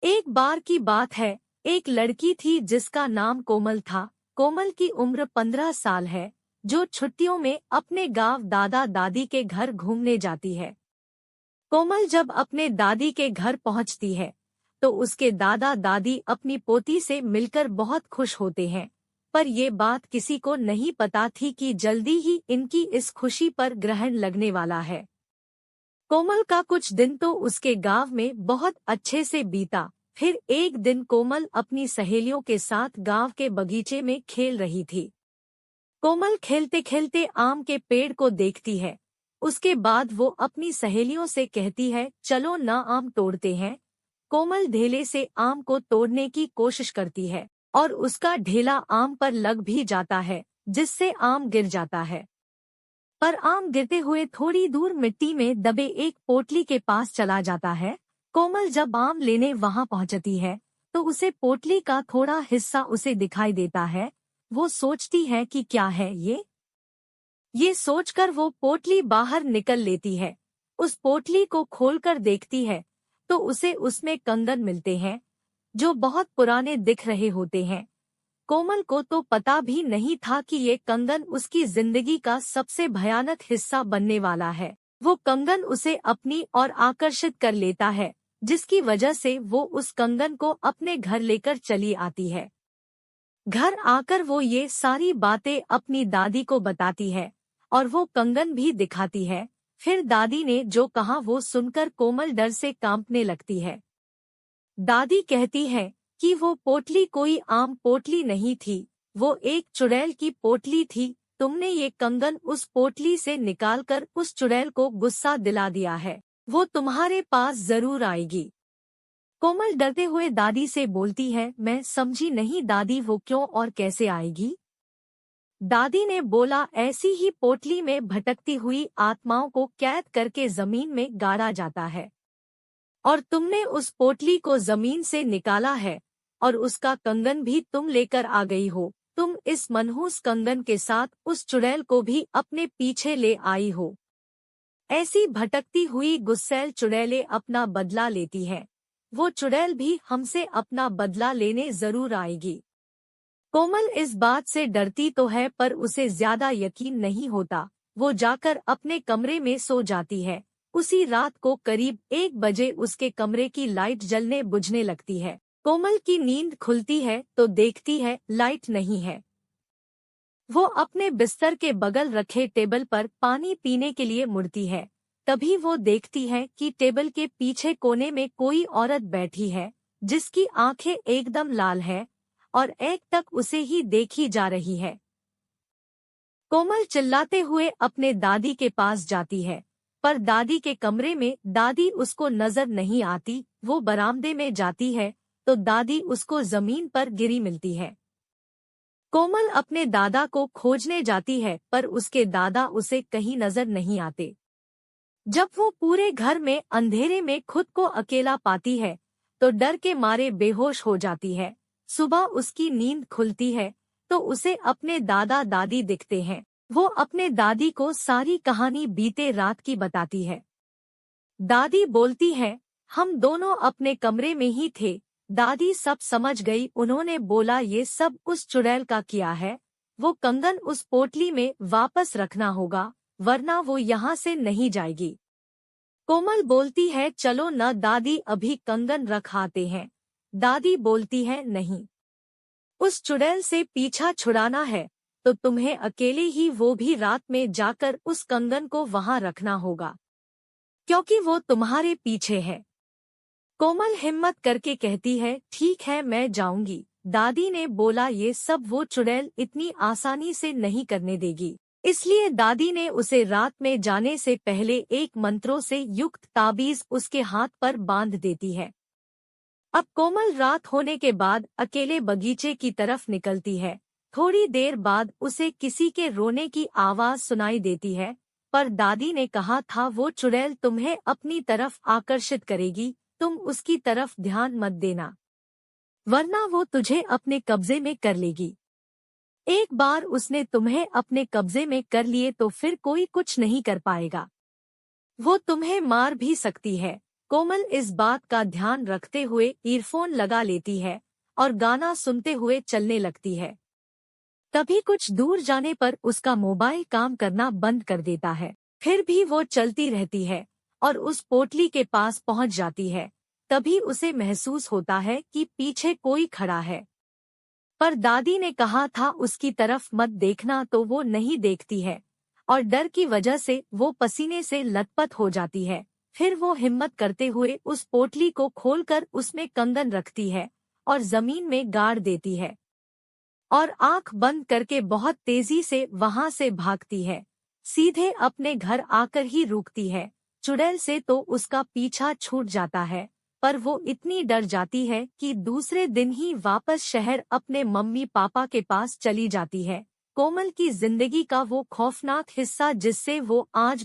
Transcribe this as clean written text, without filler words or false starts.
एक बार की बात है, एक लड़की थी जिसका नाम कोमल था। कोमल की उम्र 15 साल है, जो छुट्टियों में अपने गांव दादा दादी के घर घूमने जाती है। कोमल जब अपने दादी के घर पहुंचती है, तो उसके दादा दादी अपनी पोती से मिलकर बहुत खुश होते हैं। पर ये बात किसी को नहीं पता थी कि जल्दी ही इनकी इस खुशी पर ग्रहण लगने वाला है। कोमल का कुछ दिन तो उसके गांव में बहुत अच्छे से बीता। फिर एक दिन कोमल अपनी सहेलियों के साथ गांव के बगीचे में खेल रही थी। कोमल खेलते खेलते आम के पेड़ को देखती है। उसके बाद वो अपनी सहेलियों से कहती है, चलो ना आम तोड़ते हैं। कोमल ढेले से आम को तोड़ने की कोशिश करती है और उसका ढेला आम पर लग भी जाता है, जिससे आम गिर जाता है। पर आम गिरते हुए थोड़ी दूर मिट्टी में दबे एक पोटली के पास चला जाता है। कोमल जब आम लेने वहां पहुंचती है, तो उसे पोटली का थोड़ा हिस्सा उसे दिखाई देता है। वो सोचती है कि क्या है ये सोचकर वो पोटली बाहर निकल लेती है। उस पोटली को खोलकर देखती है, तो उसे उसमें कंगन मिलते हैं, जो बहुत पुराने दिख रहे होते हैं। कोमल को तो पता भी नहीं था कि ये कंगन उसकी जिंदगी का सबसे भयानक हिस्सा बनने वाला है। वो कंगन उसे अपनी ओर आकर्षित कर लेता है, जिसकी वजह से वो उस कंगन को अपने घर लेकर चली आती है। घर आकर वो ये सारी बातें अपनी दादी को बताती है और वो कंगन भी दिखाती है। फिर दादी ने जो कहा वो सुनकर कोमल डर से कांपने लगती है। दादी कहती है कि वो पोटली कोई आम पोटली नहीं थी, वो एक चुड़ैल की पोटली थी। तुमने ये कंगन उस पोटली से निकालकर उस चुड़ैल को गुस्सा दिला दिया है, वो तुम्हारे पास जरूर आएगी। कोमल डरते हुए दादी से बोलती है, मैं समझी नहीं दादी, वो क्यों और कैसे आएगी? दादी ने बोला, ऐसी ही पोटली में भटकती हुई आत्माओं को कैद करके जमीन में गाड़ा जाता है, और तुमने उस पोटली को जमीन से निकाला है और उसका कंगन भी तुम लेकर आ गई हो। तुम इस मनहूस कंगन के साथ उस चुड़ैल को भी अपने पीछे ले आई हो। ऐसी भटकती हुई गुस्सैल चुड़ैलें अपना बदला लेती है, वो चुड़ैल भी हमसे अपना बदला लेने जरूर आएगी। कोमल इस बात से डरती तो है, पर उसे ज्यादा यकीन नहीं होता। वो जाकर अपने कमरे में सो जाती है। उसी रात को करीब 1 बजे उसके कमरे की लाइट जलने बुझने लगती है। कोमल की नींद खुलती है तो देखती है लाइट नहीं है। वो अपने बिस्तर के बगल रखे टेबल पर पानी पीने के लिए मुड़ती है। तभी वो देखती है कि टेबल के पीछे कोने में कोई औरत बैठी है, जिसकी आंखें एकदम लाल है और एक टक उसे ही देखी जा रही है। कोमल चिल्लाते हुए अपने दादी के पास जाती है, पर दादी के कमरे में दादी उसको नजर नहीं आती। वो बरामदे में जाती है तो दादी उसको जमीन पर गिरी मिलती है। कोमल अपने दादा को खोजने जाती है, पर उसके दादा उसे कहीं नजर नहीं आते। जब वो पूरे घर में अंधेरे में खुद को अकेला पाती है, तो डर के मारे बेहोश हो जाती है। सुबह उसकी नींद खुलती है तो उसे अपने दादा दादी दिखते हैं। वो अपने दादी को सारी कहानी बीते रात की बताती है। दादी बोलती है, हम दोनों अपने कमरे में ही थे। दादी सब समझ गई। उन्होंने बोला, ये सब उस चुड़ैल का किया है। वो कंगन उस पोटली में वापस रखना होगा, वरना वो यहाँ से नहीं जाएगी। कोमल बोलती है, चलो न दादी, अभी कंगन रख आते हैं। दादी बोलती है, नहीं, उस चुड़ैल से पीछा छुड़ाना है तो तुम्हें अकेले ही, वो भी रात में जाकर उस कंगन को वहां रखना होगा, क्योंकि वो तुम्हारे पीछे है। कोमल हिम्मत करके कहती है, ठीक है मैं जाऊंगी। दादी ने बोला, ये सब वो चुड़ैल इतनी आसानी से नहीं करने देगी, इसलिए दादी ने उसे रात में जाने से पहले एक मंत्रों से युक्त ताबीज उसके हाथ पर बांध देती है। अब कोमल रात होने के बाद अकेले बगीचे की तरफ निकलती है। थोड़ी देर बाद उसे किसी के रोने की आवाज सुनाई देती है, पर दादी ने कहा था वो चुड़ैल तुम्हें अपनी तरफ आकर्षित करेगी, तुम उसकी तरफ ध्यान मत देना, वरना वो तुझे अपने कब्जे में कर लेगी। एक बार उसने तुम्हें अपने कब्जे में कर लिए तो फिर कोई कुछ नहीं कर पाएगा। वो तुम्हें मार भी सकती है। कोमल इस बात का ध्यान रखते हुए ईयरफोन लगा लेती है और गाना सुनते हुए चलने लगती है। तभी कुछ दूर जाने पर उसका मोबाइल काम करना बंद कर देता है। फिर भी वो चलती रहती है और उस पोटली के पास पहुंच जाती है। तभी उसे महसूस होता है कि पीछे कोई खड़ा है। पर दादी ने कहा था उसकी तरफ मत देखना, तो वो नहीं देखती है और डर की वजह से वो पसीने से लथपथ हो जाती है। फिर वो हिम्मत करते हुए उस पोटली को खोलकर उसमें कंगन रखती है और जमीन में गाड़ देती है और आंख बंद करके बहुत तेजी से वहां से भागती है। सीधे अपने घर आकर ही रुकती है। चुड़ैल से तो उसका पीछा छूट जाता है, पर वो इतनी डर जाती है कि दूसरे दिन ही वापस शहर अपने मम्मी पापा के पास चली जाती है। कोमल की जिंदगी का वो खौफनाक हिस्सा जिससे वो आज